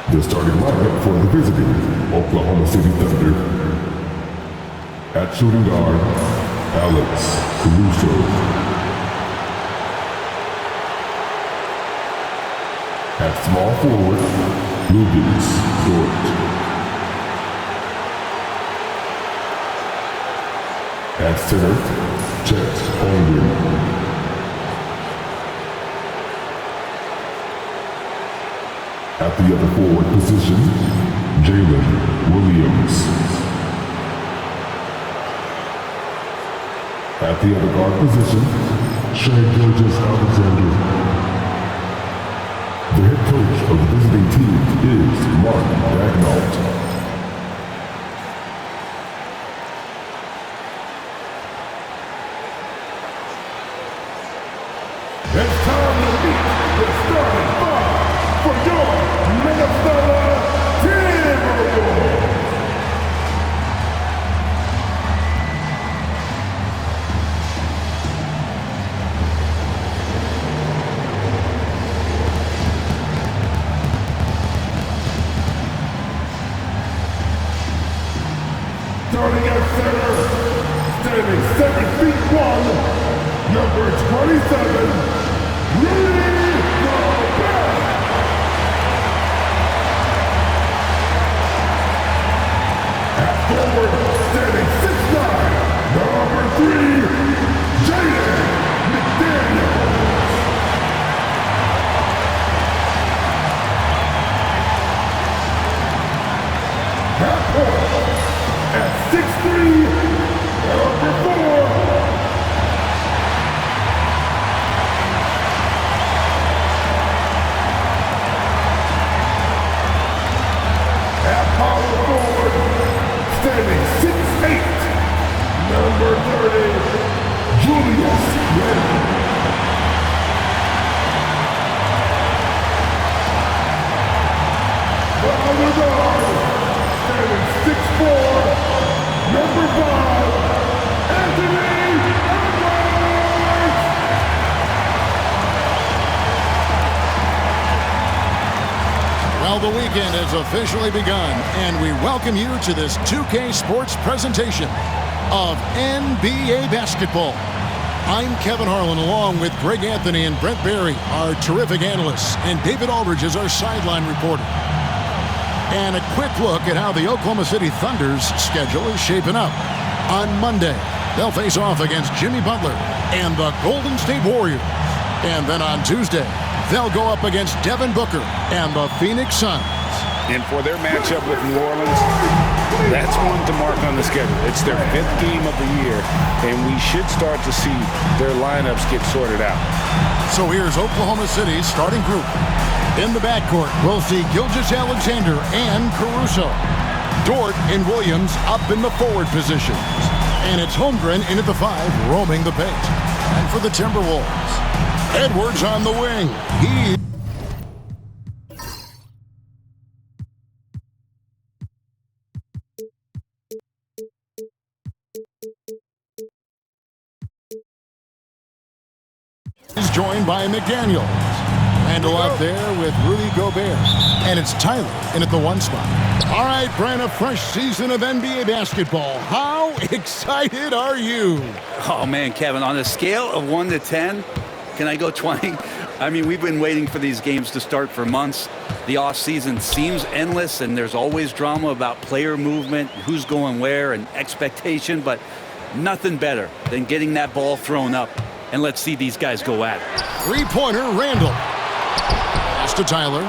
The starting lineup for the visiting Oklahoma City Thunder. At shooting guard, Alex Caruso. At small forward, Lucas Dort. At center, Chet Holmgren. At the other forward position, Jalen Williams. At the other guard position, Shai Gilgeous-Alexander. The head coach of the visiting team is Mark Daigneault. It's time to meet the starting five for your Minnesota Timberwolves. Starting at center, standing 7'1", number 27, Rudy Gobert. At forward, standing 6'9", number 3, Jaden McDaniels. At point, at 6'3", number 4, at power forward, standing 6'8", number 30, Julius Randle. The other guard, standing 6'4", number 5, Anthony Edwards! Well, the weekend has officially begun, and we welcome you to this 2K Sports presentation of NBA basketball. I'm Kevin Harlan, along with Greg Anthony and Brent Barry, our terrific analysts, and David Aldridge is our sideline reporter. And a quick look at how the Oklahoma City Thunder's schedule is shaping up. On Monday, they'll face off against Jimmy Butler and the Golden State Warriors. And then on Tuesday, they'll go up against Devin Booker and the Phoenix Suns. And for their matchup with New Orleans, that's one to mark on the schedule. It's their 5th game of the year, and we should start to see their lineups get sorted out. So here's Oklahoma City's starting group. In the backcourt, we'll see Gilgeous-Alexander and Caruso. Dort and Williams up in the forward positions. And it's Holmgren in at the 5, roaming the paint. And for the Timberwolves, Edwards on the wing. He's joined by McDaniels. Randle out there with Rudy Gobert. And it's Tyler in at the 1 spot. All right, Brent, a fresh season of NBA basketball. How excited are you? Oh, man, Kevin, on a scale of 1 to 10, can I go 20? I mean, we've been waiting for these games to start for months. The offseason seems endless, and there's always drama about player movement, who's going where, and expectation, but nothing better than getting that ball thrown up. And let's see these guys go at it. Three-pointer, Randle. Pass to Tyler.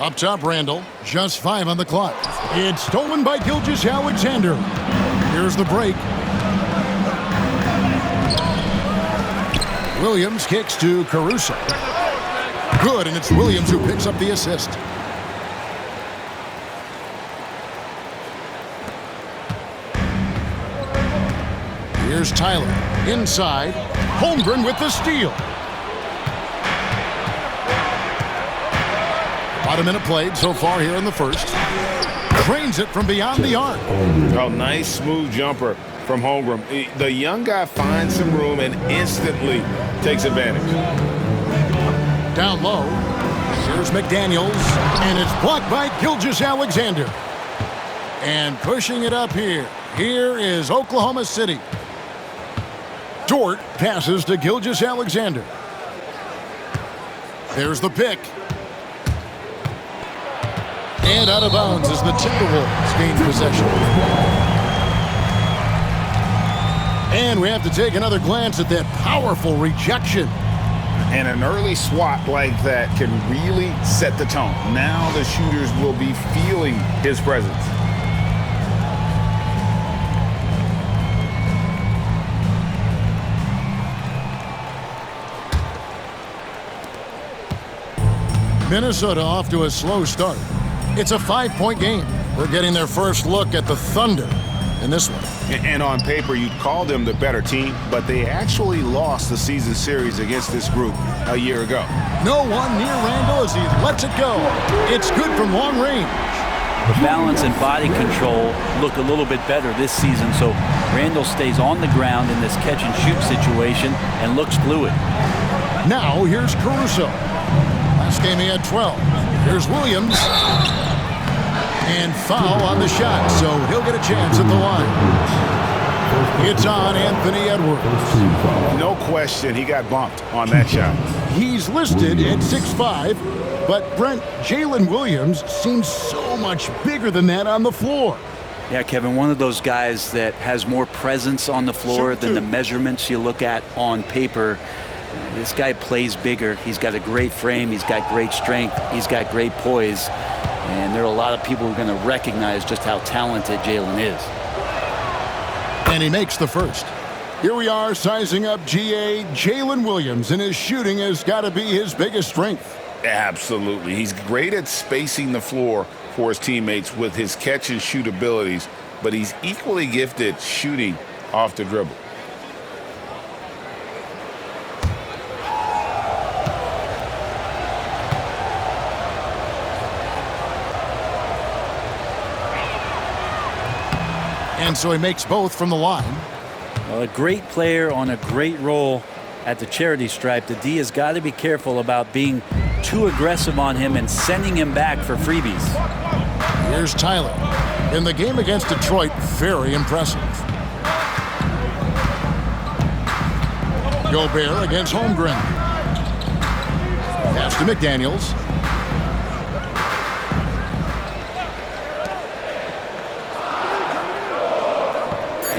Up top, Randle. Just 5 on the clock. It's stolen by Gilgeous-Alexander. Here's the break. Williams kicks to Caruso. Good, and it's Williams who picks up the assist. Here's Tyler. Inside. Holmgren with the steal. About a minute played so far here in the first. Drains it from beyond the arc. Oh, nice smooth jumper. from Holmgren. The young guy finds some room and instantly takes advantage. Down low. Here's McDaniels, and it's blocked by Gilgeous-Alexander. And pushing it up here. Here is Oklahoma City. Dort passes to Gilgeous-Alexander. There's the pick. And out of bounds as the Timberwolves gain possession. And we have to take another glance at that powerful rejection. And an early swat like that can really set the tone. Now the shooters will be feeling his presence. Minnesota off to a slow start. It's a 5-point game. We're getting their first look at the Thunder in this one. And on paper, you'd call them the better team, but they actually lost the season series against this group a year ago. No one near Randall as he lets it go. It's good from long range. The balance and body control look a little bit better this season, so Randall stays on the ground in this catch-and-shoot situation and looks fluid. Now here's Caruso. Last game he had 12. Here's Williams. And foul on the shot, so he'll get a chance at the line. It's on Anthony Edwards. No question he got bumped on that shot. He's listed at 6'5", but Brent, Jalen Williams seems so much bigger than that on the floor. Yeah, Kevin, one of those guys that has more presence on the floor than the measurements you look at on paper. This guy plays bigger. He's got a great frame. He's got great strength. He's got great poise. And there are a lot of people who are going to recognize just how talented Jalen is. And he makes the first. Here we are sizing up GA Jalen Williams, and his shooting has got to be his biggest strength. Absolutely. He's great at spacing the floor for his teammates with his catch and shoot abilities, but he's equally gifted shooting off the dribble. And so he makes both from the line. Well, a great player on a great role at the charity stripe. The D has got to be careful about being too aggressive on him and sending him back for freebies. Here's Tyler. In the game against Detroit, very impressive. Gobert against Holmgren. Pass to McDaniels.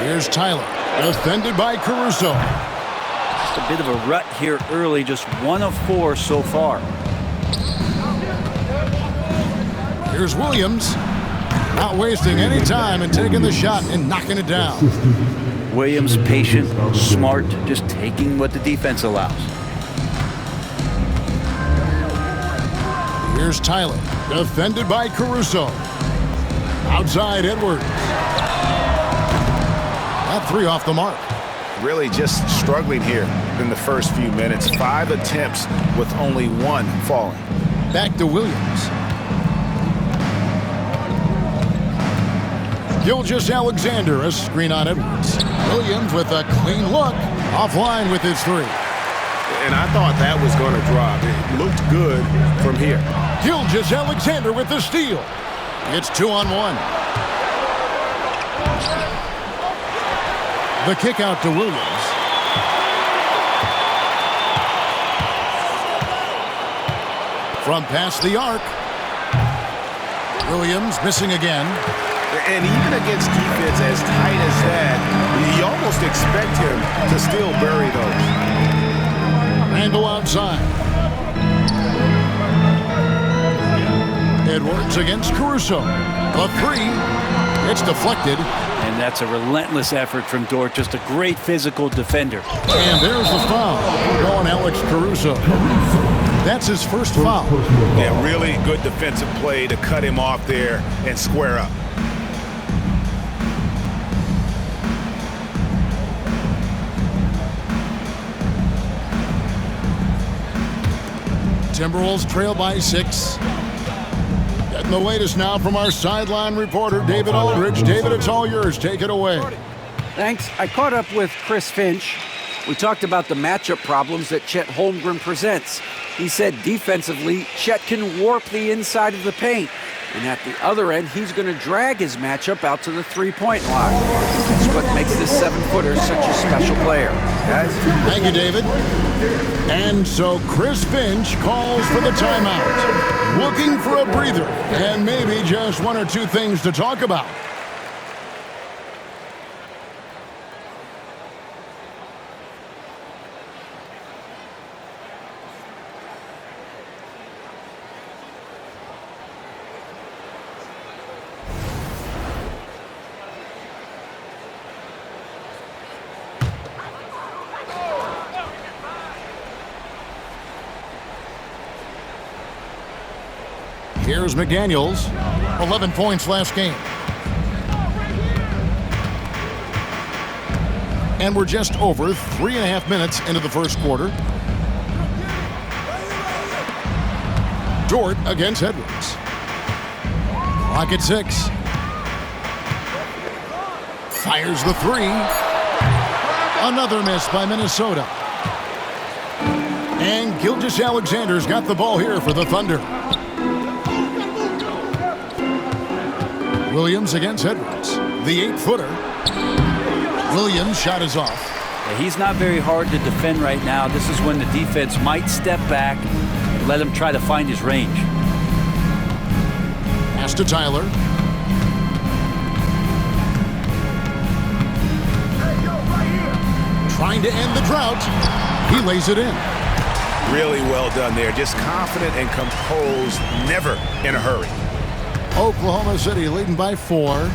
Here's Tyler, defended by Caruso. Just a bit of a rut here early, just 1 of 4 so far. Here's Williams, not wasting any time and taking the shot and knocking it down. Williams, patient, smart, just taking what the defense allows. Here's Tyler, defended by Caruso. Outside Edwards. That 3 off the mark. Really just struggling here in the first few minutes. 5 attempts with only 1 falling. Back to Williams. Gilgeous-Alexander, a screen on Edwards. Williams with a clean look. Offline with his 3. And I thought that was going to drop. It looked good from here. Gilgeous-Alexander with the steal. It's 2-on-1. The kick out to Williams. From past the arc. Williams missing again. And even against defense as tight as that, you almost expect him to still bury those. Randall outside. Edwards against Caruso. The 3. It's deflected. And that's a relentless effort from Dort. Just a great physical defender. And there's the foul. Going Alex Caruso. That's his first foul. Yeah, really good defensive play to cut him off there and square up. Timberwolves trail by 6. Getting the latest now from our sideline reporter, David Aldridge. David, it's all yours. Take it away. Thanks. I caught up with Chris Finch. We talked about the matchup problems that Chet Holmgren presents. He said defensively, Chet can warp the inside of the paint. And at the other end, he's going to drag his matchup out to the three-point line. That's what makes this 7-footer such a special player. Guys? Thank you, David. And so Chris Finch calls for the timeout, looking for a breather and maybe just one or two things to talk about. Here's McDaniels, 11 points last game. And we're just over 3.5 minutes into the first quarter. Dort against Edwards. Clock at 6. Fires the 3. Another miss by Minnesota. And Gilgeous-Alexander's got the ball here for the Thunder. Williams against Edwards. The 8-footer. Williams' shot is off. Yeah, he's not very hard to defend right now. This is when the defense might step back and let him try to find his range. Pass to Tyler. Trying to end the drought. He lays it in. Really well done there. Just confident and composed, never in a hurry. Oklahoma City leading by 4.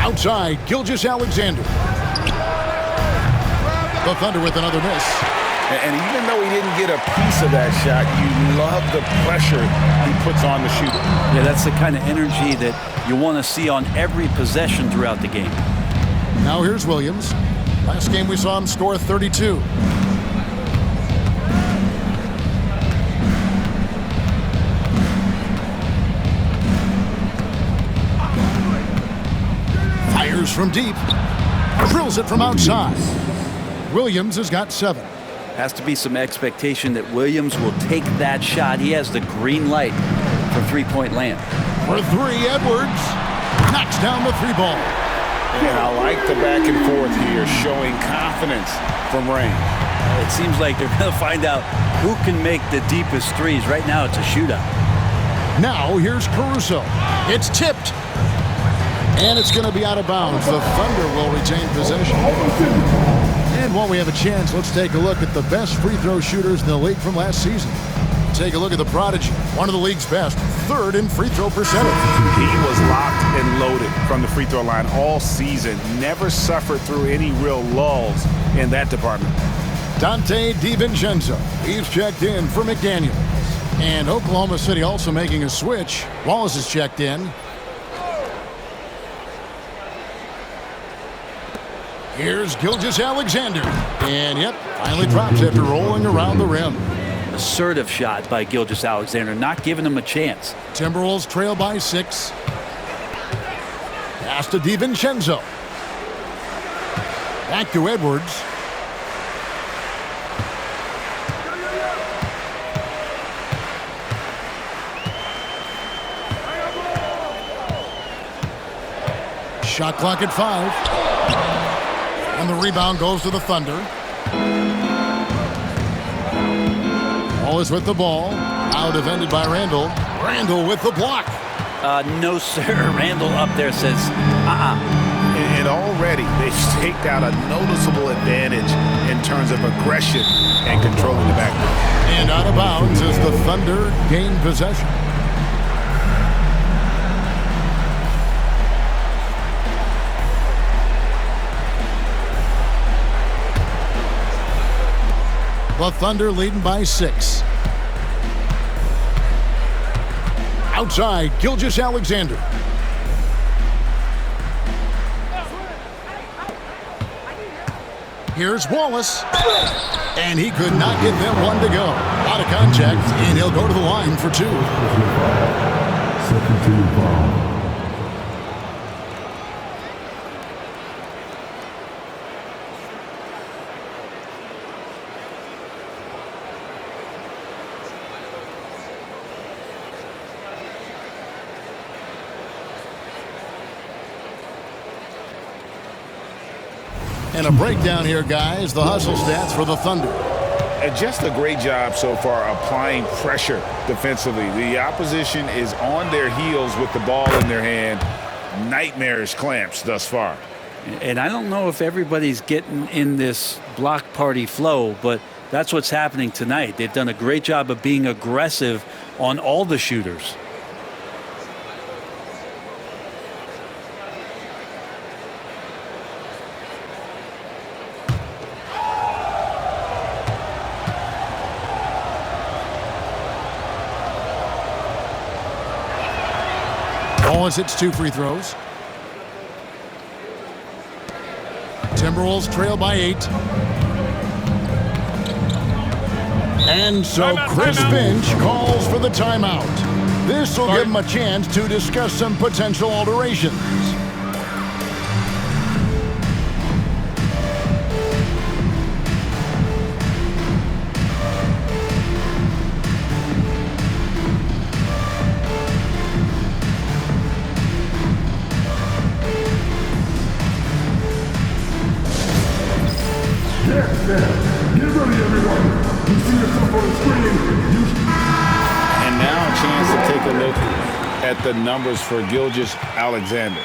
Outside, Gilgeous-Alexander. The Thunder with another miss. And even though he didn't get a piece of that shot, you love the pressure he puts on the shooter. Yeah, that's the kind of energy that you want to see on every possession throughout the game. Now here's Williams. Last game we saw him score 32. Fires from deep. Drills it from outside. Williams has got 7. Has to be some expectation that Williams will take that shot. He has the green light for three-point land. For 3, Edwards knocks down the 3 ball. And I like the back and forth here, showing confidence from range. It seems like they're going to find out who can make the deepest threes. Right now, it's a shootout. Now here's Caruso. It's tipped. And it's going to be out of bounds. The Thunder will retain possession. And while we have a chance, let's take a look at the best free throw shooters in the league from last season. Take a look at the prodigy, one of the league's best, 3rd in free throw percentage. He was locked and loaded from the free throw line all season. Never suffered through any real lulls in that department. Dante DiVincenzo, he's checked in for McDaniels. And Oklahoma City also making a switch. Wallace is checked in. Here's Gilgeous-Alexander. And yep, finally drops after rolling around the rim. Assertive shot by Gilgeous-Alexander, not giving him a chance. Timberwolves trail by 6. Pass to DiVincenzo. Back to Edwards. Shot clock at 5. And the rebound goes to the Thunder. Wallace with the ball. Now defended by Randall. Randall with the block. No, sir. Randall up there says, And already they've staked out a noticeable advantage in terms of aggression and controlling the backcourt. And out of bounds as the Thunder gain possession. The Thunder leading by 6. Outside, Gilgeous-Alexander. Here's Wallace. And he could not get them one to go. Out of contact, and he'll go to the line for 2. Second team foul. And a breakdown here, guys. The hustle stats for the Thunder. And just a great job so far applying pressure defensively. The opposition is on their heels with the ball in their hand. Nightmarish clamps thus far. And I don't know if everybody's getting in this block party flow, but that's what's happening tonight. They've done a great job of being aggressive on all the shooters. Owens hits 2 free throws. Timberwolves trail by 8. And so Chris Finch calls for the timeout. This will give him a chance to discuss some potential alterations. Get ready, everyone. You see yourself on the screen. And now a chance to take a look at the numbers for Gilgeous-Alexander.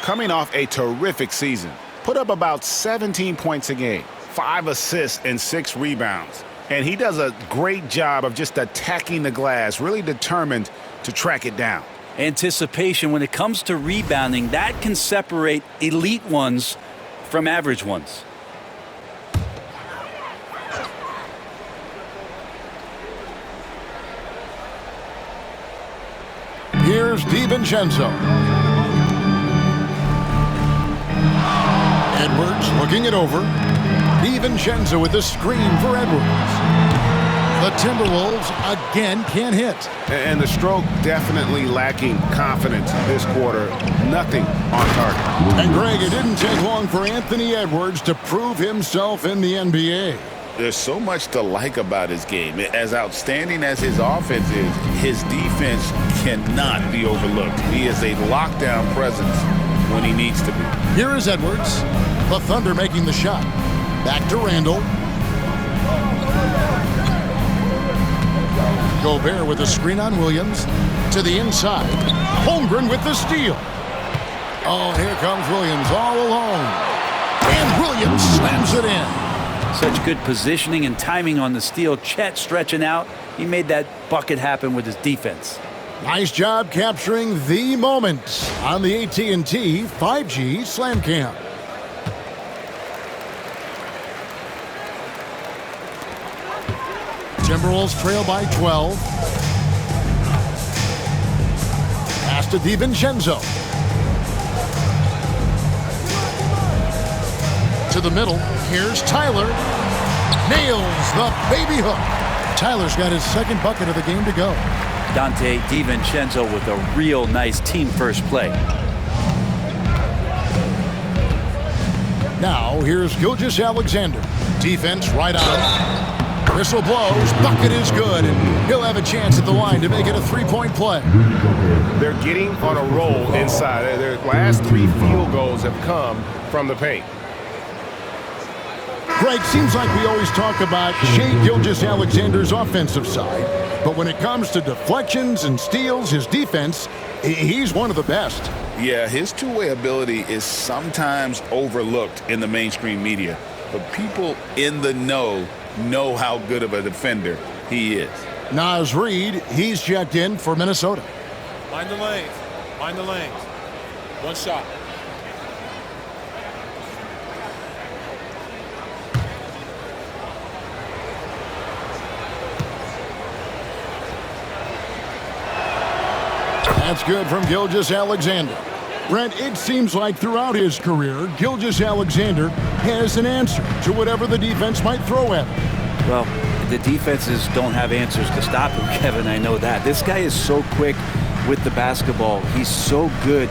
Coming off a terrific season, put up about 17 points a game, 5 assists and 6 rebounds. And he does a great job of just attacking the glass, really determined to track it down. Anticipation when it comes to rebounding, that can separate elite ones from average ones. Here's DiVincenzo. Edwards looking it over. DiVincenzo with the screen for Edwards. The Timberwolves again can't hit. And the stroke definitely lacking confidence this quarter. Nothing on target. And Greg, it didn't take long for Anthony Edwards to prove himself in the NBA. There's so much to like about his game. As outstanding as his offense is, his defense cannot be overlooked. He is a lockdown presence when he needs to be. Here is Edwards. The Thunder making the shot. Back to Randall. Gobert with a screen on Williams. To the inside. Holmgren with the steal. Oh, here comes Williams all alone. And Williams slams it in. Such good positioning and timing on the steal. Chet stretching out. He made that bucket happen with his defense. Nice job capturing the moment on the AT&T 5G Slam Cam. Timberwolves trail by 12. Pass to DiVincenzo. To the middle. Here's Tyler. Nails the baby hook. Tyler's got his second bucket of the game to go. Dante DiVincenzo with a real nice team first play. Now here's Gilgeous-Alexander. Defense right on. Whistle blows. Bucket is good. And he'll have a chance at the line to make it a three-point play. They're getting on a roll inside. Their last 3 field goals have come from the paint. Greg, seems like we always talk about Shai Gilgeous-Alexander's offensive side, but when it comes to deflections and steals, his defense, he's one of the best. Yeah, his two-way ability is sometimes overlooked in the mainstream media, but people in the know how good of a defender he is. Naz Reid, he's checked in for Minnesota. Mind the lanes. Mind the lanes. One shot. That's good from Gilgeous-Alexander. Brent, it seems like throughout his career, Gilgeous-Alexander has an answer to whatever the defense might throw at him. Well, the defenses don't have answers to stop him, Kevin. I know that. This guy is so quick with the basketball. He's so good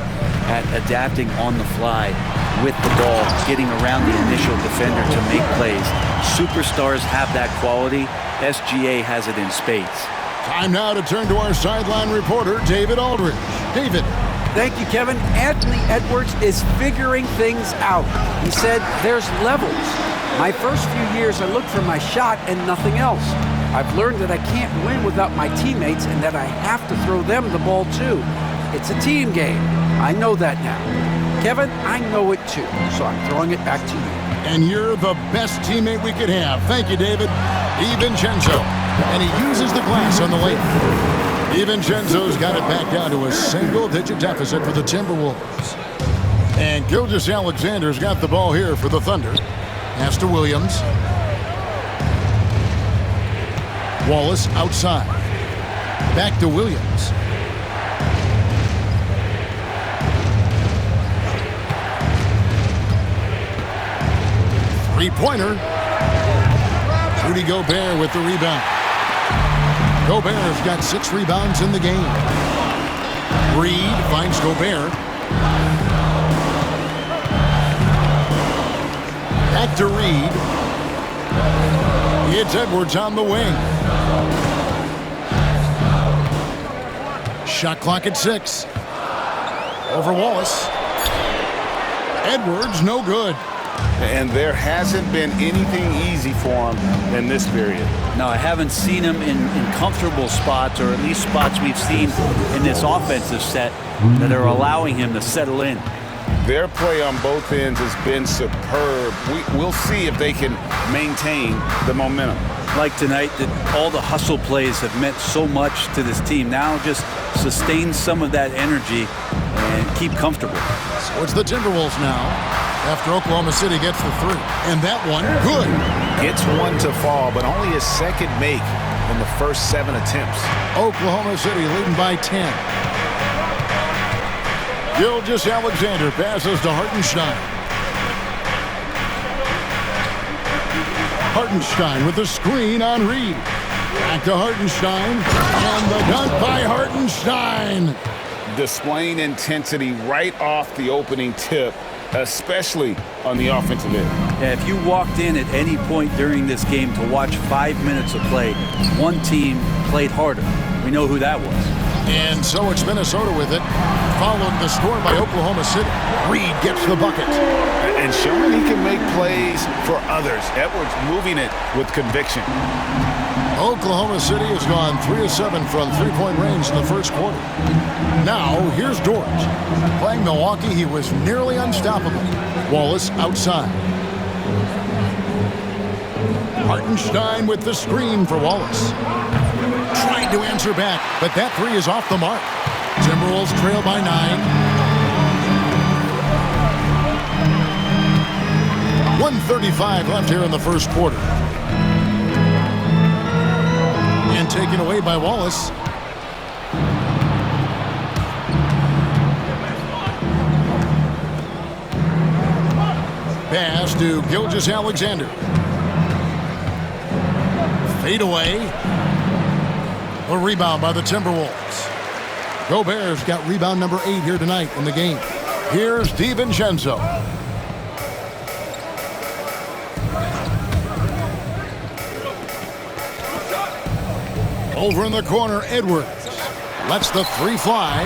at adapting on the fly with the ball, getting around the initial defender to make plays. Superstars have that quality. SGA has it in spades. Time now to turn to our sideline reporter, David Aldridge. David. Thank you, Kevin. Anthony Edwards is figuring things out. He said there's levels. My first few years, I looked for my shot and nothing else. I've learned that I can't win without my teammates and that I have to throw them the ball too. It's a team game. I know that now. Kevin, I know it too, so I'm throwing it back to you. And you're the best teammate we could have. Thank you, David. DiVincenzo. And he uses the glass on the lane. DiVincenzo's got it back down to a single-digit deficit for the Timberwolves. And Gilgeous-Alexander's got the ball here for the Thunder. Pass to Williams. Wallace outside. Back to Williams. Three-pointer. Rudy Gobert with the rebound. Gobert's got 6 rebounds in the game. Reed finds Gobert. Back to Reed. It's Edwards on the wing. Shot clock at 6. Over Wallace. Edwards, no good. And there hasn't been anything easy for him in this period. No, I haven't seen him in comfortable spots, or at least spots we've seen in this offensive set that are allowing him to settle in. Their play on both ends has been superb. We'll see if they can maintain the momentum. Like tonight, that all the hustle plays have meant so much to this team. Now just sustain some of that energy and keep comfortable. So it's the Timberwolves now, after Oklahoma City gets the 3. And that one, good. Gets one to fall, but only his second make in the first 7 attempts. Oklahoma City leading by 10. Gilgeous-Alexander passes to Hartenstein. Hartenstein with the screen on Reed. Back to Hartenstein. And the dunk by Hartenstein. Displaying intensity right off the opening tip, especially on the offensive end. Yeah, if you walked in at any point during this game to watch 5 minutes of play, one team played harder. We know who that was. And so it's Minnesota with it, following the score by Oklahoma City. Reed gets the bucket. And showing he can make plays for others. Edwards moving it with conviction. Oklahoma City has gone 3 of 7 from three-point range in the first quarter. Now, here's George. Playing Milwaukee, he was nearly unstoppable. Wallace outside. Hartenstein with the screen for Wallace. Trying to answer back, but that 3 is off the mark. Timberwolves trail by 9. 1:35 left here in the first quarter. And taken away by Wallace. Pass to Gilgeous-Alexander. Fade away. A rebound by the Timberwolves. Gobert's got rebound number 8 here tonight in the game. Here's DiVincenzo. Over in the corner, Edwards lets the 3 fly.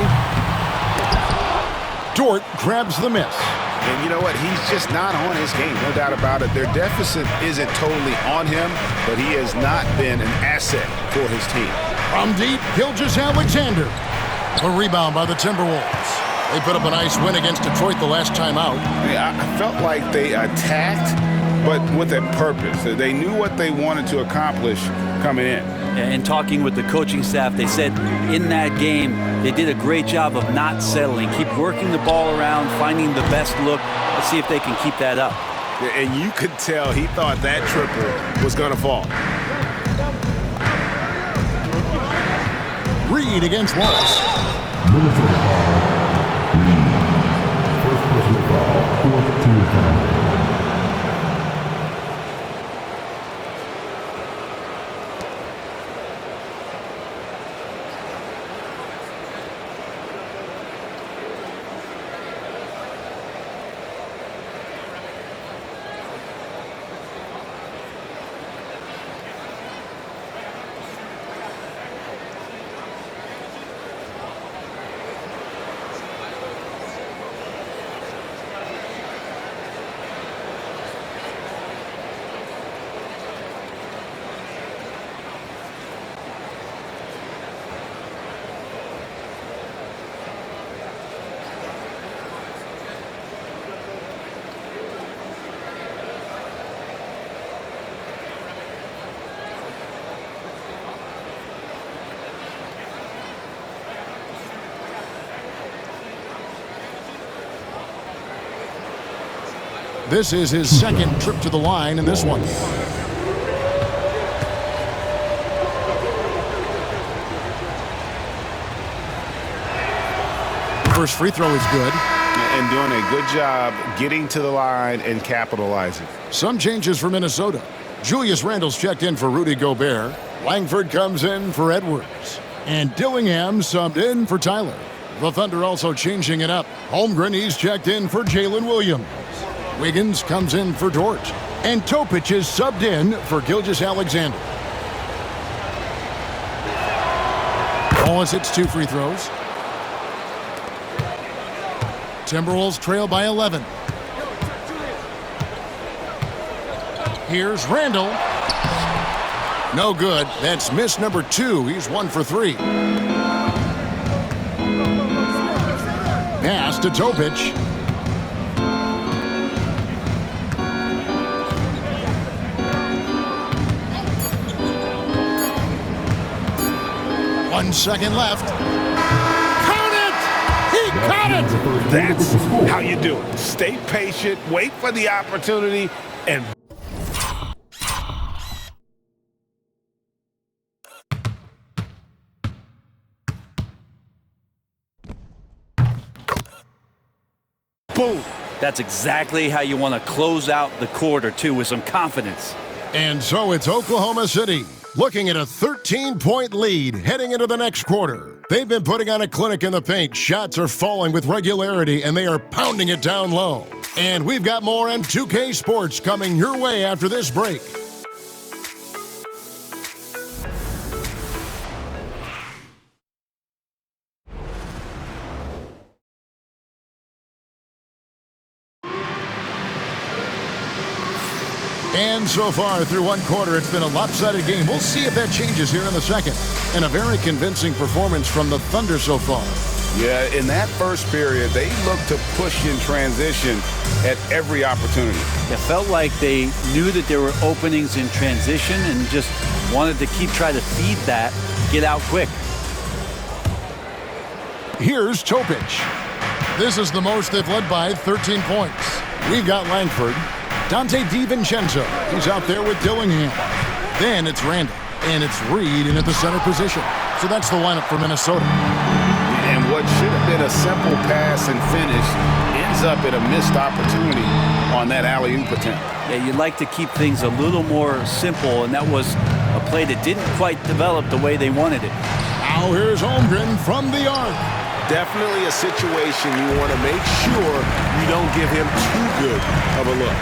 Dort grabs the miss. And you know what? He's just not on his game, no doubt about it. Their deficit isn't totally on him, but he has not been an asset for his team. From deep, Gilgeous-Alexander. A rebound by the Timberwolves. They put up a nice win against Detroit the last time out. I felt like they attacked, but with a purpose. They knew what they wanted to accomplish coming in. And talking with the coaching staff, they said in that game, they did a great job of not settling. Keep working the ball around, finding the best look. Let's see if they can keep that up. And you could tell he thought that triple was going to fall. Reed against Wallace. Minnesota foul. Reed. First personal foul. 4th team foul. This is his second trip to the line in this one. First free throw is good. And doing a good job getting to the line and capitalizing. Some changes for Minnesota. Julius Randle's checked in for Rudy Gobert. Langford comes in for Edwards. And Dillingham subbed in for Tyler. The Thunder also changing it up. Holmgren, he's checked in for Jalen Williams. Wiggins comes in for Dort. And Topic is subbed in for Gilgeous-Alexander. Wallace hits 2 free throws. Timberwolves trail by 11. Here's Randle. No good. That's miss number 2. He's 1 for 3. Pass to Topic. One second left. Count it! He caught it! That's how you do it. Stay patient, wait for the opportunity, and boom. That's exactly how you want to close out the quarter, too, with some confidence. And so it's Oklahoma City looking at a 13-point lead heading into the next quarter. They've been putting on a clinic in the paint. Shots are falling with regularity, and they are pounding it down low. And we've got more on 2K Sports coming your way after this break. And so far through one quarter, it's been a lopsided game. We'll see if that changes here in the second. And a very convincing performance from the Thunder so far. yeah, in that first period, they looked to push in transition at every opportunity. It felt like they knew that there were openings in transition and just wanted to keep trying to feed that, get out quick. Here's Topic. This is the most they've led by 13 points. We've got Langford. Dante DiVincenzo, he's out there with Dillingham. Then it's Randle, and it's Reed in at the center position. So that's the lineup for Minnesota. And what should have been a simple pass and finish ends up in a missed opportunity on that alley-oop attempt. Yeah, you'd like to keep things a little more simple, and that was a play that didn't quite develop the way they wanted it. Now here's Holmgren from the arc. Definitely a situation you want to make sure you don't give him too good of a look.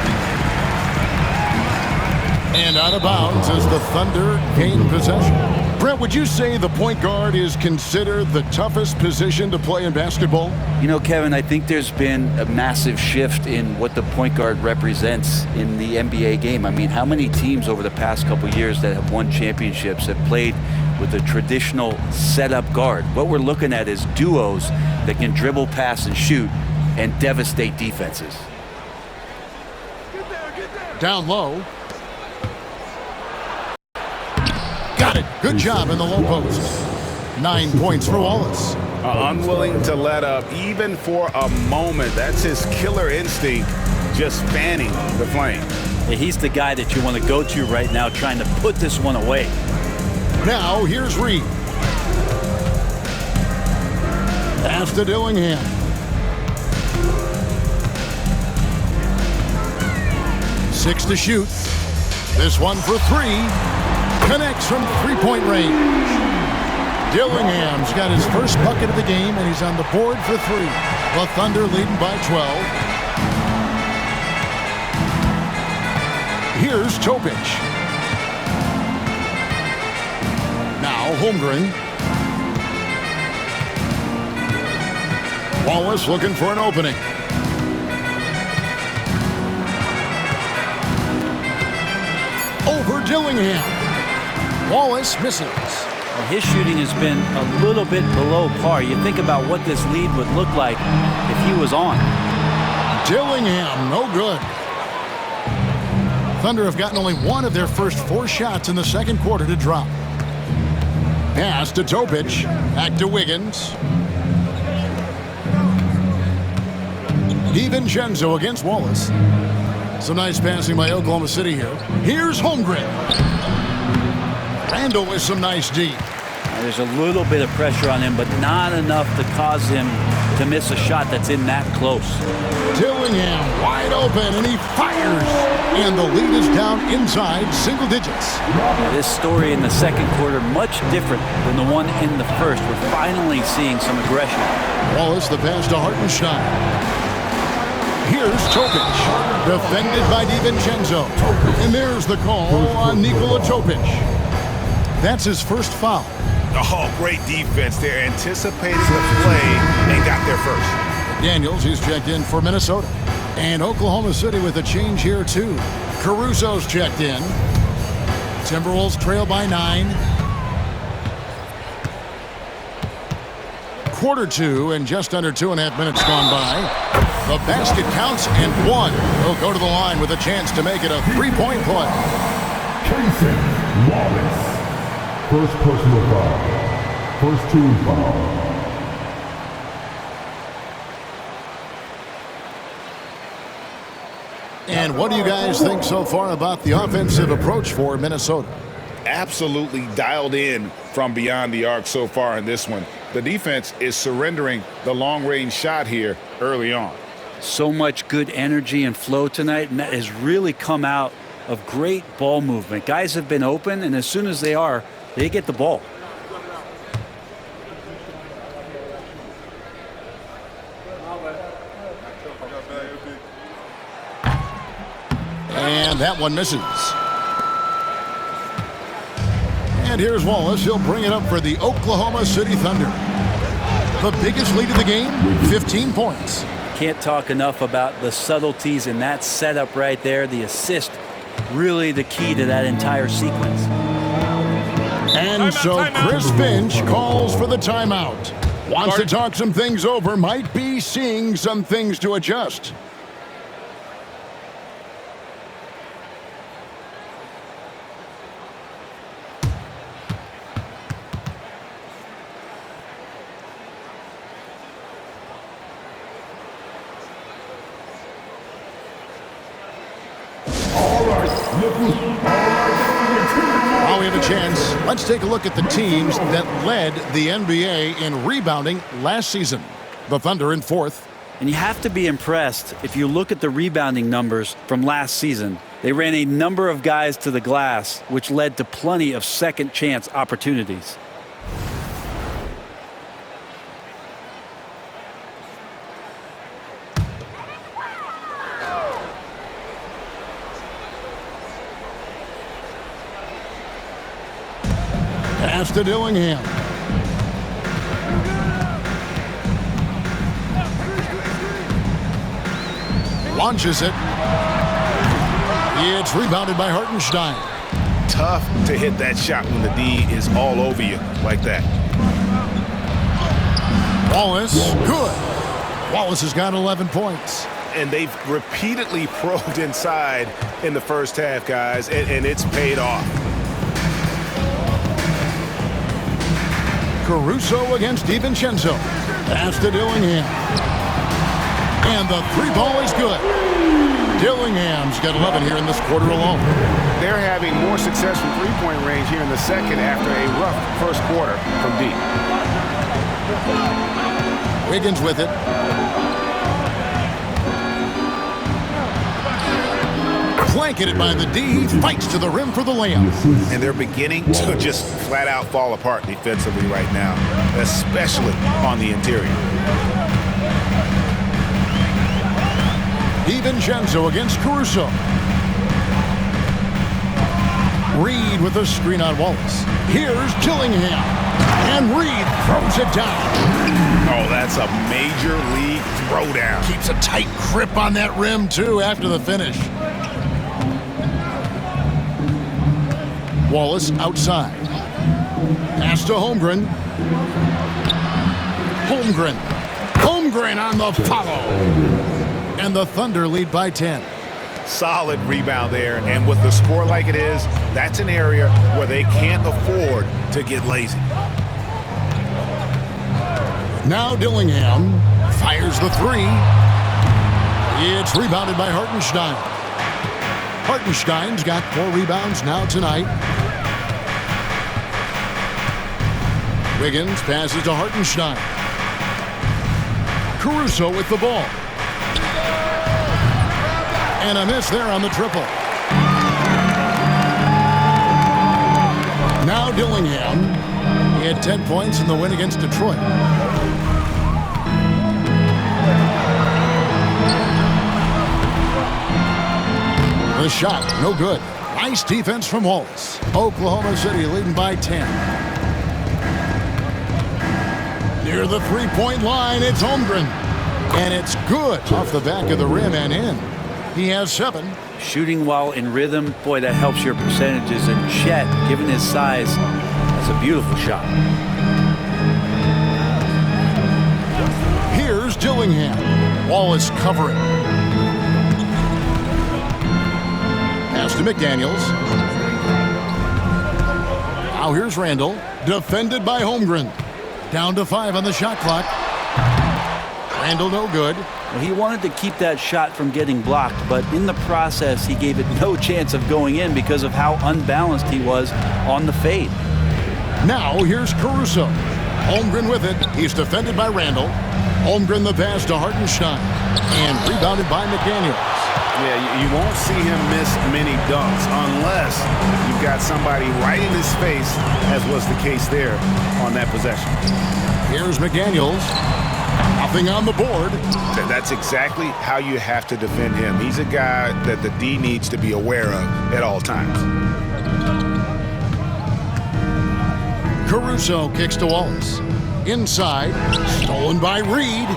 And out of bounds as the Thunder gain possession. Brett, would you say the point guard is considered the toughest position to play in basketball? You know, Kevin, I think there's been a massive shift in what the point guard represents in the NBA game. I mean, how many teams over the past couple years that have won championships have played with a traditional setup guard? What we're looking at is duos that can dribble, pass, and shoot and devastate defenses. Down low. Got it. Good job in the low post. 9 points for Wallace. Unwilling to let up even for a moment. That's his killer instinct, just fanning the flame. Yeah, he's the guy that you want to go to right now trying to put this one away. Now here's Reed. Pass to Dillingham. Six to shoot. This one for 3. Connects from three-point range. Dillingham's got his first bucket of the game, and he's on the board for 3. The Thunder leading by 12. Here's Topic. Now Holmgren. Wallace looking for an opening. Over Dillingham. Wallace misses. Well, his shooting has been a little bit below par. You think about what this lead would look like if he was on. Dillingham, no good. Thunder have gotten only one of their first 4 shots in the second quarter to drop. Pass to Topic. Back to Wiggins. DiVincenzo against Wallace. Some nice passing by Oklahoma City here. Here's Holmgren. Randall with some nice D. There's a little bit of pressure on him, but not enough to cause him to miss a shot that's in that close. Dillingham wide open, and he fires. And the lead is down inside single digits. This story in the second quarter, much different than the one in the first. We're finally seeing some aggression. Wallace, the pass to Hartenstein. Here's Topic, defended by DiVincenzo. And there's the call on Nikola Topic. That's his first foul. Oh, great defense there. Anticipated the play and got there first. Daniels, who's checked in for Minnesota. And Oklahoma City with a change here, too. Caruso's checked in. Timberwolves trail by 9. Quarter 2 and just under 2.5 minutes gone by. The basket counts and 1. He'll go to the line with a chance to make it a three-point play. Jason Wallace. First personal foul. First team foul. And what do you guys think so far about the offensive approach for Minnesota? Absolutely dialed in from beyond the arc so far in this one. The defense is surrendering the long-range shot here early on. So much good energy and flow tonight, and that has really come out of great ball movement. Guys have been open, and as soon as they are, they get the ball. And that one misses. And here's Wallace. He'll bring it up for the Oklahoma City Thunder. The biggest lead of the game, 15 points. Can't talk enough about the subtleties in that setup right there. The assist, really the key to that entire sequence. And so Chris Finch calls for the timeout. Wants to talk some things over, might be seeing some things to adjust. While we have a chance, let's take a look at the teams that led the NBA in rebounding last season. The Thunder in 4th. And you have to be impressed if you look at the rebounding numbers from last season. They ran a number of guys to the glass, which led to plenty of second chance opportunities. Pass to Dillingham. Launches it. It's rebounded by Hartenstein. Tough to hit that shot when the D is all over you like that. Wallace, good. Wallace has got 11 points. And they've repeatedly probed inside in the first half, guys, and it's paid off. Caruso against DiVincenzo. Pass to Dillingham. And the three ball is good. Dillingham's got 11 here in this quarter alone. They're having more success from three-point range here in the second after a rough first quarter from deep. Wiggins with it. Blanketed by the D. Fights to the rim for the layup. And they're beginning to just flat out fall apart defensively right now, especially on the interior. DiVincenzo against Caruso. Reed with a screen on Wallace. Here's Dillingham. And Reed throws it down. Oh, that's a major league throwdown. Keeps a tight grip on that rim, too, after the finish. Wallace outside. Pass to Holmgren. Holmgren on the follow. And the Thunder lead by 10. Solid rebound there, and with the score like it is, that's an area where they can't afford to get lazy. Now Dillingham fires the three. It's rebounded by Hartenstein. Hartenstein's got 4 rebounds now tonight. Wiggins passes to Hartenstein. Caruso with the ball. And a miss there on the triple. Now Dillingham. He had 10 points in the win against Detroit. The shot, no good. Nice defense from Wallace. Oklahoma City leading by 10. Near the three-point line, it's Holmgren. And it's good off the back of the rim and in. He has 7. Shooting while in rhythm, boy, that helps your percentages. And Chet, given his size, that's a beautiful shot. Here's Dillingham. Wallace covering. Pass to McDaniels. Now here's Randall. Defended by Holmgren. Down to 5 on the shot clock. Randall no good. Well, he wanted to keep that shot from getting blocked, but in the process, he gave it no chance of going in because of how unbalanced he was on the fade. Now here's Caruso. Holmgren with it. He's defended by Randall. Holmgren the pass to Hartenstein. And rebounded by McDaniels. Yeah, you won't see him miss many dunks unless you've got somebody right in his face, as was the case there on that possession. Here's McDaniels. Nothing on the board. That's exactly how you have to defend him. He's a guy that the D needs to be aware of at all times. Caruso kicks to Wallace. Inside. Stolen by Reed.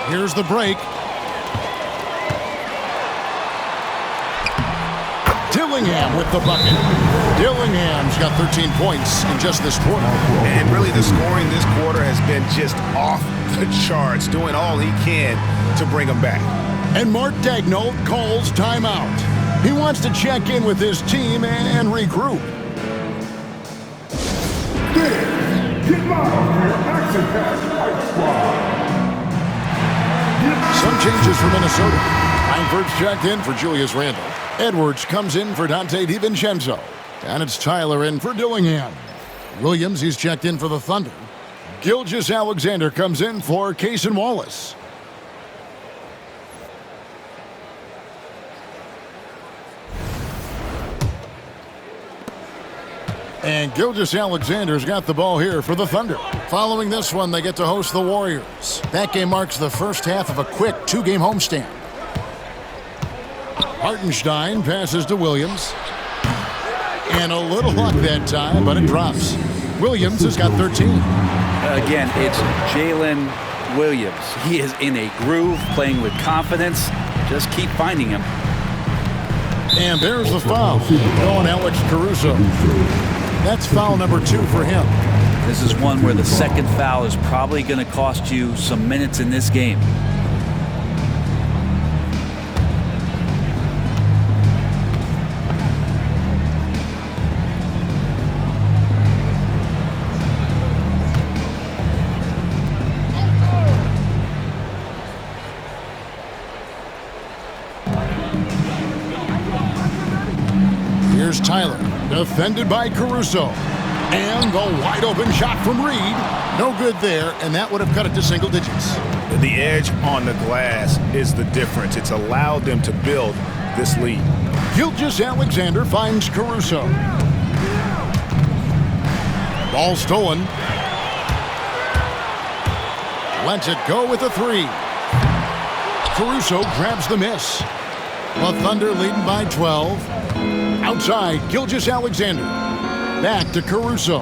Here's the break. Dillingham with the bucket. Dillingham's got 13 points in just this quarter. And really the scoring this quarter has been just off the charts, doing all he can to bring them back. And Mark Daigneault calls timeout. He wants to check in with his team and regroup. Some changes for Minnesota. Langford's checked in for Julius Randle. Edwards comes in for Dante DiVincenzo. And it's Tyler in for Dillingham. Williams, he's checked in for the Thunder. Gilgeous-Alexander comes in for Cason Wallace. And Gilgeous-Alexander's got the ball here for the Thunder. Following this one, they get to host the Warriors. That game marks the first half of a quick 2-game homestand. Hartenstein passes to Williams. And a little luck that time, but it drops. Williams has got 13. Again, it's Jalen Williams. He is in a groove, playing with confidence. Just keep finding him. And there's the foul. Going Alex Caruso. That's foul number 2 for him. This is one where the second foul is probably going to cost you some minutes in this game. Here's Tyler, defended by Caruso. And the wide-open shot from Reed. No good there, and that would have cut it to single digits. The edge on the glass is the difference. It's allowed them to build this lead. Gilgeous-Alexander finds Caruso. Ball stolen. Lets it go with a 3. Caruso grabs the miss. The Thunder leading by 12. Outside, Gilgeous-Alexander. Back to Caruso.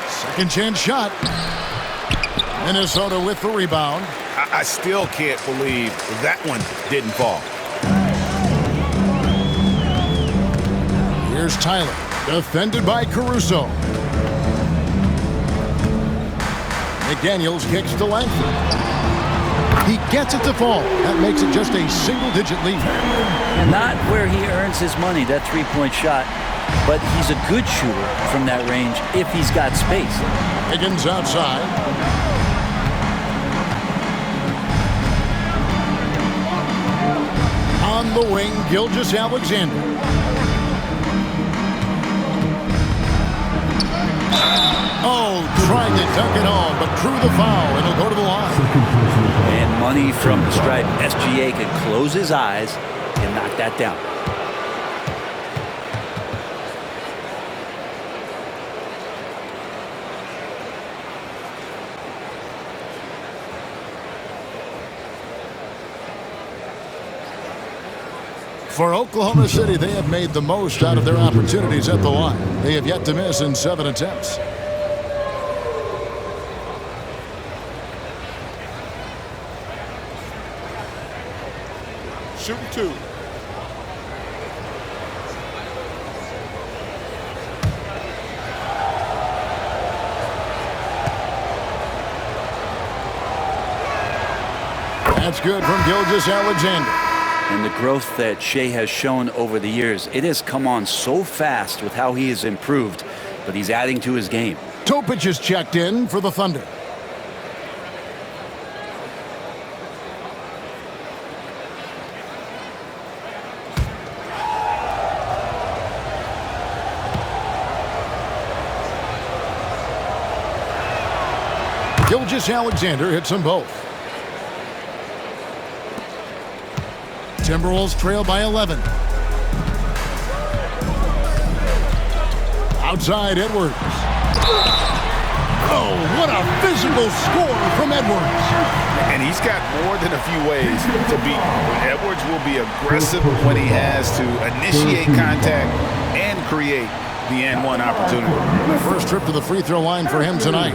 Second chance shot. Minnesota with the rebound. I still can't believe that one didn't fall. Here's Tyler, defended by Caruso. McDaniels kicks to Langford. He gets it to fall. That makes it just a single-digit lead. Not where he earns his money, that three-point shot, but he's a good shooter from that range if he's got space. Higgins outside. the wing, Gilgeous-Alexander. Oh, tried to dunk it home, but drew the foul, and he'll go to the line. And money from the stripe. SGA could close his eyes and knock that down. For Oklahoma City, they have made the most out of their opportunities at the line. They have yet to miss in 7 attempts. Shooting 2. That's good from Gilgeous-Alexander. And the growth that Shea has shown over the years, it has come on so fast with how he has improved, but he's adding to his game. Topic is checked in for the Thunder. Gilgeous-Alexander hits them both. Timberwolves trail by 11. Outside Edwards. Oh, what a physical score from Edwards. And he's got more than a few ways to beat him. Edwards will be aggressive when he has to initiate contact and create the and-one opportunity. First trip to the free throw line for him tonight.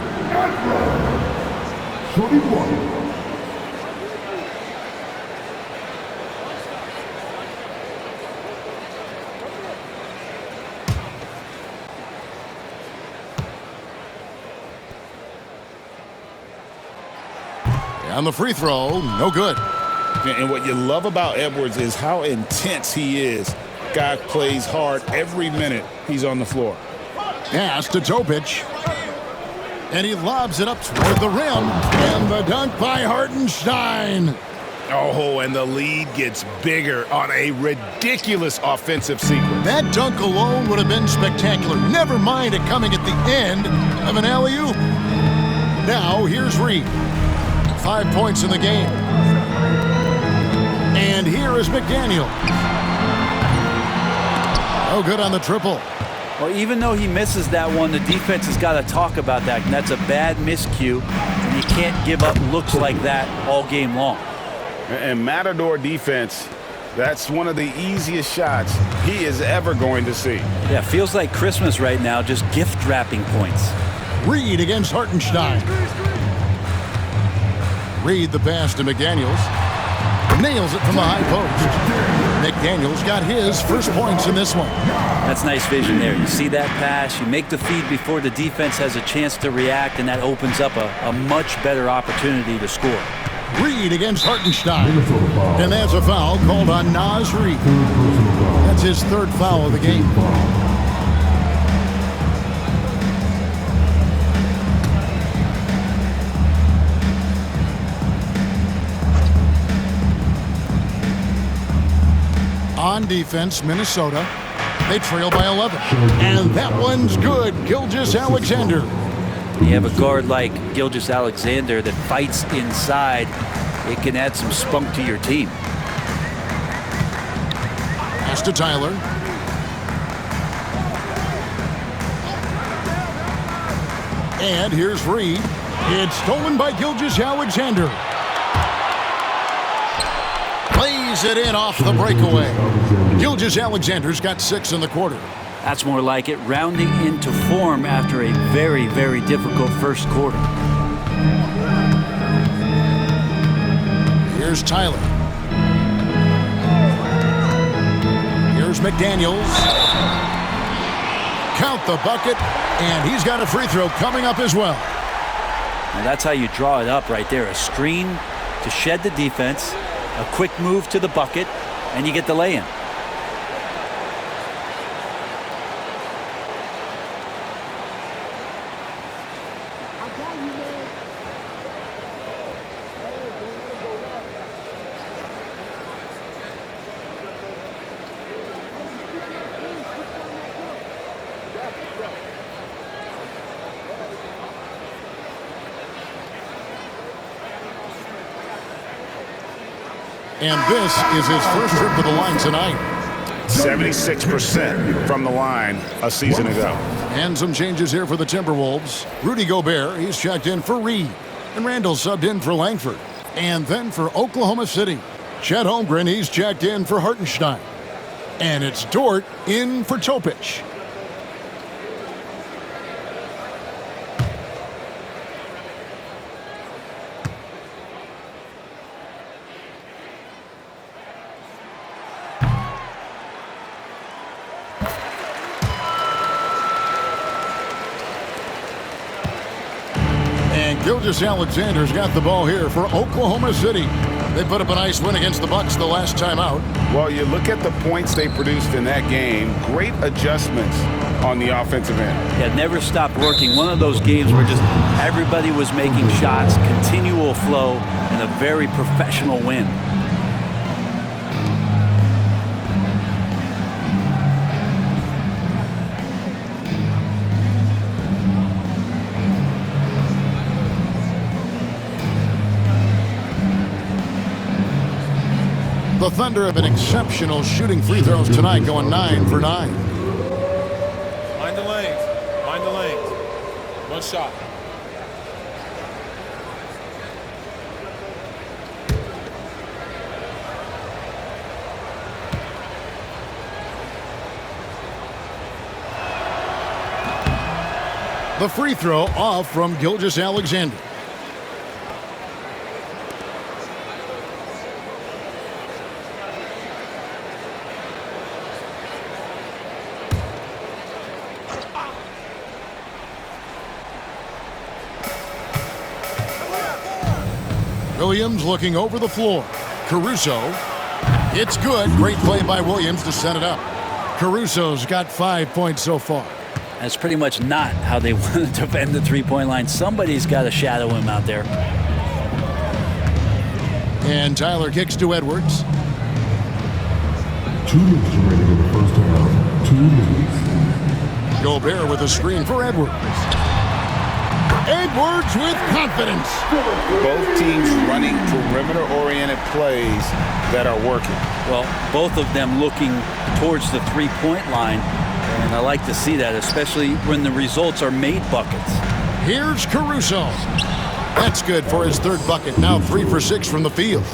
On the free throw, no good. And what you love about Edwards is how intense he is. Guy plays hard every minute he's on the floor. Pass to Topic. And he lobs it up toward the rim. And the dunk by Hartenstein. Oh, and the lead gets bigger on a ridiculous offensive sequence. That dunk alone would have been spectacular. Never mind it coming at the end of an alley-oop. Now, here's Reed. 5 points in the game. And here is McDaniel. No good on the triple. Well, even though he misses that one, the defense has got to talk about that. And that's a bad miscue. And you can't give up looks like that all game long. And Matador defense, that's one of the easiest shots he is ever going to see. Yeah, feels like Christmas right now, just gift wrapping points. Reed against Hartenstein. Reed the pass to McDaniels. Nails it from the high post. McDaniels got his first points in this one. That's nice vision there. You see that pass, you make the feed before the defense has a chance to react, and that opens up a much better opportunity to score. Reed against Hartenstein. And that's a foul called on Naz Reid. That's his third foul of the game. On defense, Minnesota. They trail by 11. And that one's good. Gilgeous-Alexander. You have a guard like Gilgeous-Alexander that fights inside. It can add some spunk to your team. Pass to Tyler. And here's Reed. It's stolen by Gilgeous-Alexander. Plays it in off the breakaway. Gilgeous-Alexander's got 6 in the quarter. That's more like it, rounding into form after a very, very difficult first quarter. Here's Tyler. Here's McDaniels. Count the bucket, and he's got a free throw coming up as well. Now that's how you draw it up right there. A screen to shed the defense, a quick move to the bucket, and you get the lay-in. And this is his first trip to the line tonight. 76% from the line a season ago. And some changes here for the Timberwolves. Rudy Gobert, he's checked in for Reed. And Randall subbed in for Langford. And then for Oklahoma City, Chet Holmgren, he's checked in for Hartenstein. And it's Dort in for Topic. Gilgeous-Alexander's got the ball here for Oklahoma City. They put up a nice win against the Bucks the last time out. Well, you look at the points they produced in that game. Great adjustments on the offensive end. Yeah, never stopped working. One of those games where just everybody was making shots, continual flow, and a very professional win. The Thunder have been exceptional shooting free throws tonight, going 9 for 9. Mind the lanes. Mind the lanes. One shot. The free throw off from Gilgeous-Alexander. Williams looking over the floor. Caruso. It's good. Great play by Williams to set it up. Caruso's got 5 points so far. That's pretty much not how they want to defend the three-point line. Somebody's got to shadow him out there. And Tyler kicks to Edwards. 2 minutes remaining in the first half. 2 minutes. Gobert with a screen for Edwards. Edwards with confidence. Both teams running perimeter-oriented plays that are working. Well, both of them looking towards the three-point line, and I like to see that, especially when the results are made buckets. Here's Caruso. That's good for his third bucket. Now 3 for 6 from the field.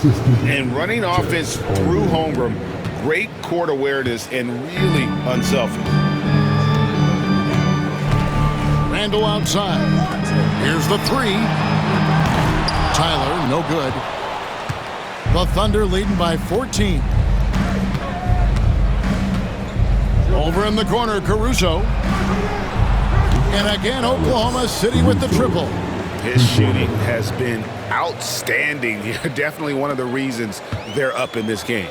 And running offense through Holmgren, great court awareness and really unselfish. Randall outside. Here's the 3. Tyler, no good. The Thunder leading by 14. Over in the corner, Caruso. And again, Oklahoma City with the triple. His shooting has been outstanding. Definitely one of the reasons they're up in this game.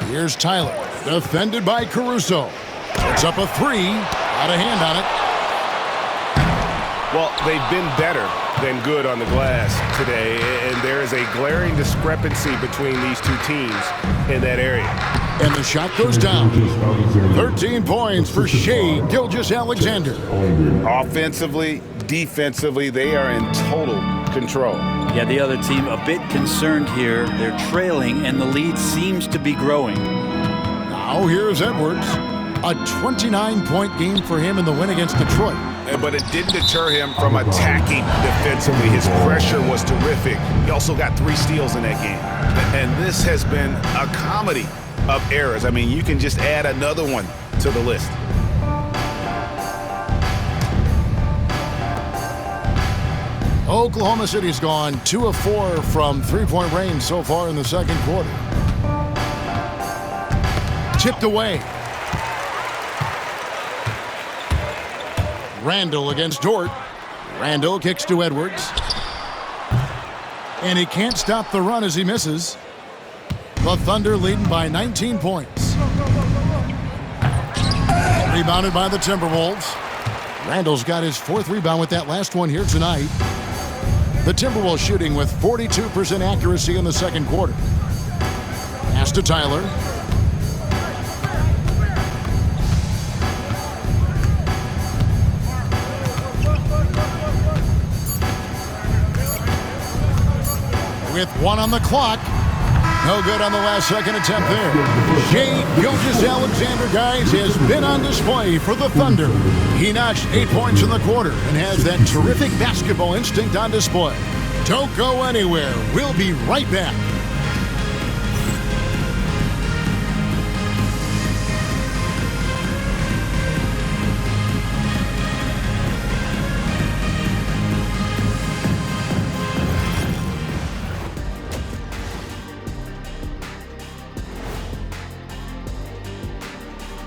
Here's Tyler, defended by Caruso. Puts up a 3. Out of hand on it. Well, they've been better than good on the glass today, and there is a glaring discrepancy between these two teams in that area. And the shot goes down. 13 points for Shai Gilgeous-Alexander. Offensively, defensively, they are in total control. Yeah, the other team a bit concerned here. They're trailing, and the lead seems to be growing. Now here's Edwards. A 29-point game for him in the win against Detroit. But it didn't deter him from attacking defensively. His pressure was terrific. He also got 3 steals in that game. And this has been a comedy of errors. I mean, you can just add another one to the list. Oklahoma City's gone 2 of 4 from three-point range so far in the second quarter. Tipped away. Randall against Dort. Randall kicks to Edwards. And he can't stop the run as he misses. The Thunder leading by 19 points. Rebounded by the Timberwolves. Randall's got his 4th rebound with that last one here tonight. The Timberwolves shooting with 42% accuracy in the second quarter. Pass to Tyler. with 1 on the clock. No good on the last second attempt there. Shai Gilgeous-Alexander, guys, has been on display for the Thunder. He notched 8 points in the quarter and has that terrific basketball instinct on display. Don't go anywhere. We'll be right back.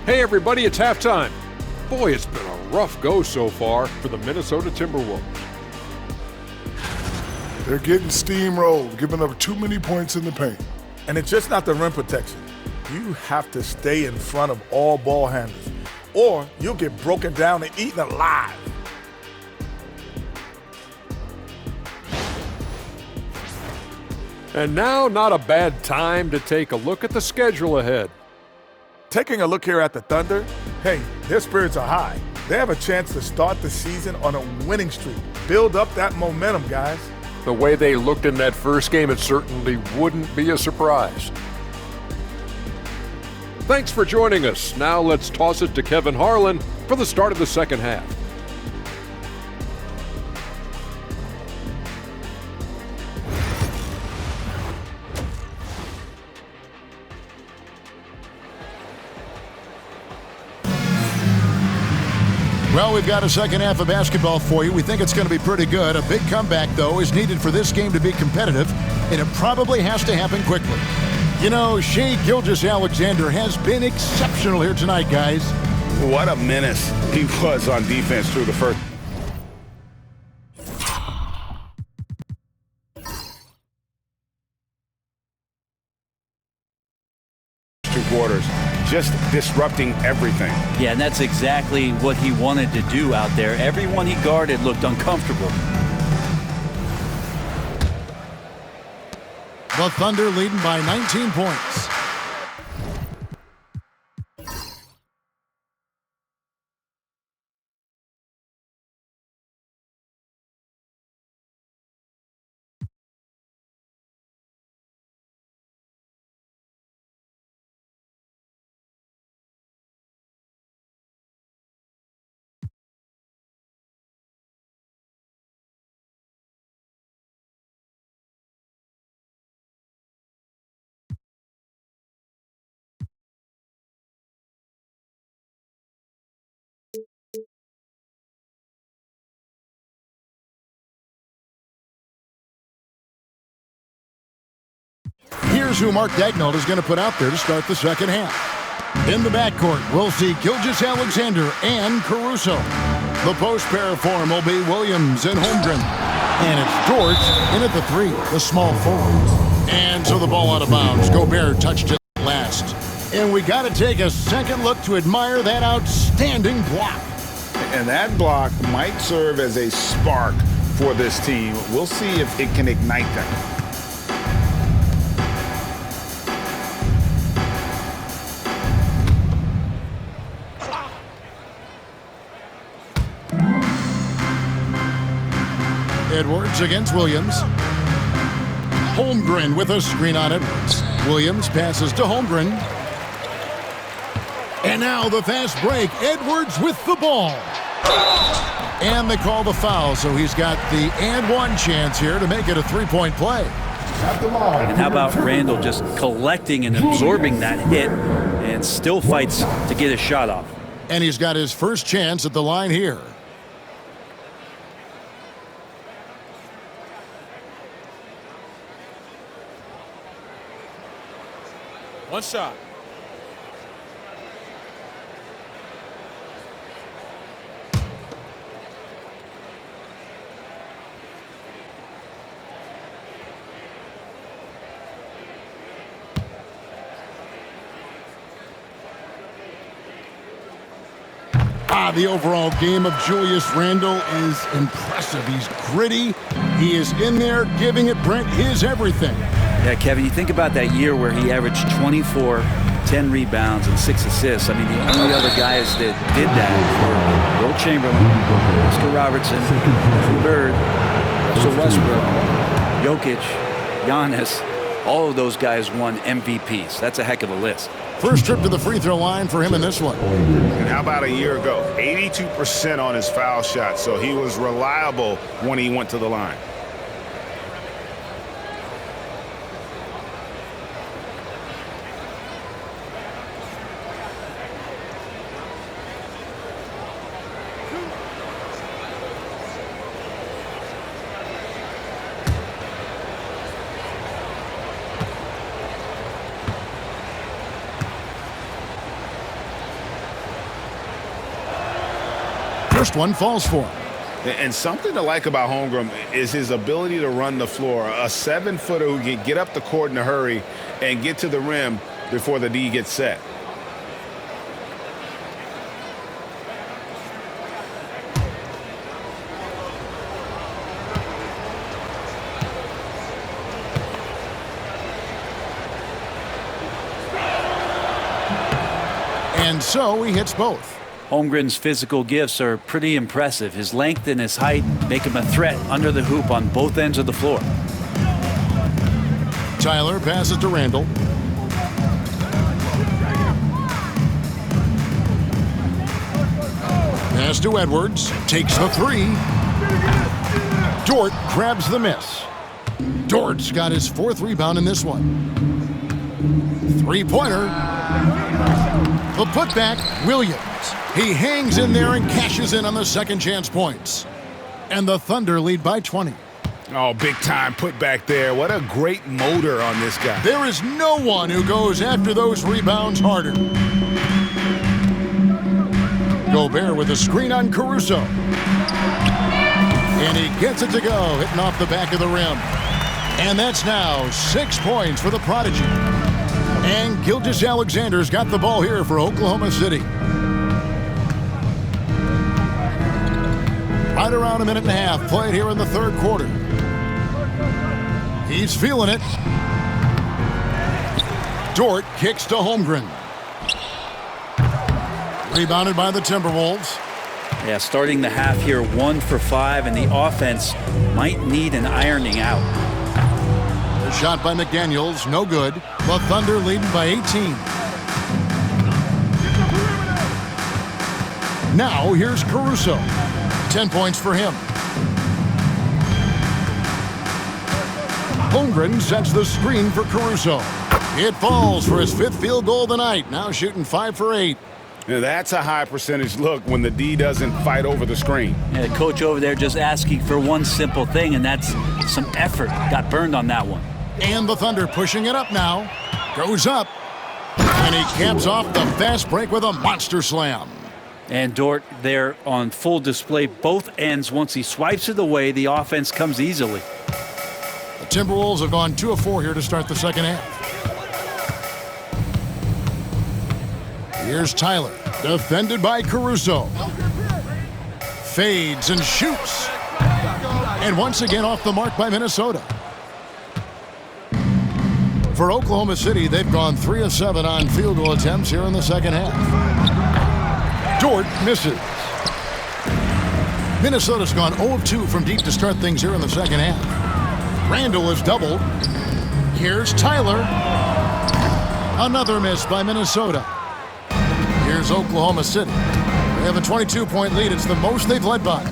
Hey everybody, it's halftime. Boy, it's been a rough go so far for the Minnesota Timberwolves. They're getting steamrolled, giving up too many points in the paint. And it's just not the rim protection. You have to stay in front of all ball handlers, or you'll get broken down and eaten alive. And now, not a bad time to take a look at the schedule ahead. Taking a look here at the Thunder, hey, their spirits are high. They have a chance to start the season on a winning streak. Build up that momentum, guys. The way they looked in that first game, it certainly wouldn't be a surprise. Thanks for joining us. Now let's toss it to Kevin Harlan for the start of the second half. Well, we've got a second half of basketball for you. We think it's going to be pretty good. A big comeback, though, is needed for this game to be competitive, and it probably has to happen quickly. You know, Shai Gilgeous-Alexander has been exceptional here tonight, guys. What a menace he was on defense through the first 2 quarters. Just disrupting everything. Yeah, and that's exactly what he wanted to do out there. Everyone he guarded looked uncomfortable. The Thunder leading by 19 points. Here's who Mark Daigneault is going to put out there to start the second half. In the backcourt, we'll see Gilgeous-Alexander and Caruso. The post pair form will be Williams and Holmgren. And it's George in at the 3, the small forward. And so the ball out of bounds. Gobert touched it last. And we got to take a second look to admire that outstanding block. And that block might serve as a spark for this team. We'll see if it can ignite them. Edwards against Williams. Holmgren with a screen on Edwards. Williams passes to Holmgren. And now the fast break. Edwards with the ball. And they call the foul, so he's got the and one chance here to make it a 3-point play. And how about Randall just collecting and absorbing that hit and still fights to get his shot off. And he's got his first chance at the line here. One shot. The overall game of Julius Randle is impressive. He's gritty. He is in there giving it, Brent, his everything. Yeah, Kevin, you think about that year where he averaged 24, 10 rebounds, and 6 assists. I mean, the only other guys that did that were Will Chamberlain, Oscar Robertson, Bird, Russell Westbrook, Jokic, Giannis, all of those guys won MVPs. That's a heck of a list. First trip to the free throw line for him in this one. And how about a year ago? 82% on his foul shot, so he was reliable when he went to the line. First one falls for him. And something to like about Holmgren is his ability to run the floor. A 7-footer who can get up the court in a hurry and get to the rim before the D gets set. And so he hits both. Holmgren's physical gifts are pretty impressive. His length and his height make him a threat under the hoop on both ends of the floor. Tyler passes to Randall. Pass to Edwards. Takes the three. Dort grabs the miss. Dort's got his 4th rebound in this one. Three-pointer. The putback, Williams. He hangs in there and cashes in on the second chance points. And the Thunder lead by 20. Oh, big time put back there. What a great motor on this guy. There is no one who goes after those rebounds harder. Gobert with a screen on Caruso. And he gets it to go, hitting off the back of the rim. And that's now 6 points for the Prodigy. And Gilgeous-Alexander's got the ball here for Oklahoma City. Right around a minute and a half played here in the third quarter. He's feeling it. Dort kicks to Holmgren. Rebounded by the Timberwolves. Yeah, starting the half here 1 for 5, and the offense might need an ironing out. The shot by McDaniels, no good. The Thunder leading by 18. Now here's Caruso. 10 points for him. Holmgren sets the screen for Caruso. It falls for his 5th field goal of the night. Now shooting 5 for 8. Now that's a high percentage look when the D doesn't fight over the screen. Yeah, the coach over there just asking for one simple thing, and that's some effort. Got burned on that one. And the Thunder pushing it up now. Goes up. And he caps off the fast break with a monster slam. And Dort there on full display both ends. Once he swipes it away, the offense comes easily. The Timberwolves have gone 2 of 4 here to start the second half. Here's Tyler, defended by Caruso. Fades and shoots. And once again off the mark by Minnesota. For Oklahoma City, they've gone 3 of 7 on field goal attempts here in the second half. Dort misses. Minnesota's gone 0 of 2 from deep to start things here in the second half. Randall is doubled. Here's Tyler. Another miss by Minnesota. Here's Oklahoma City. They have a 22-point lead. It's the most they've led by.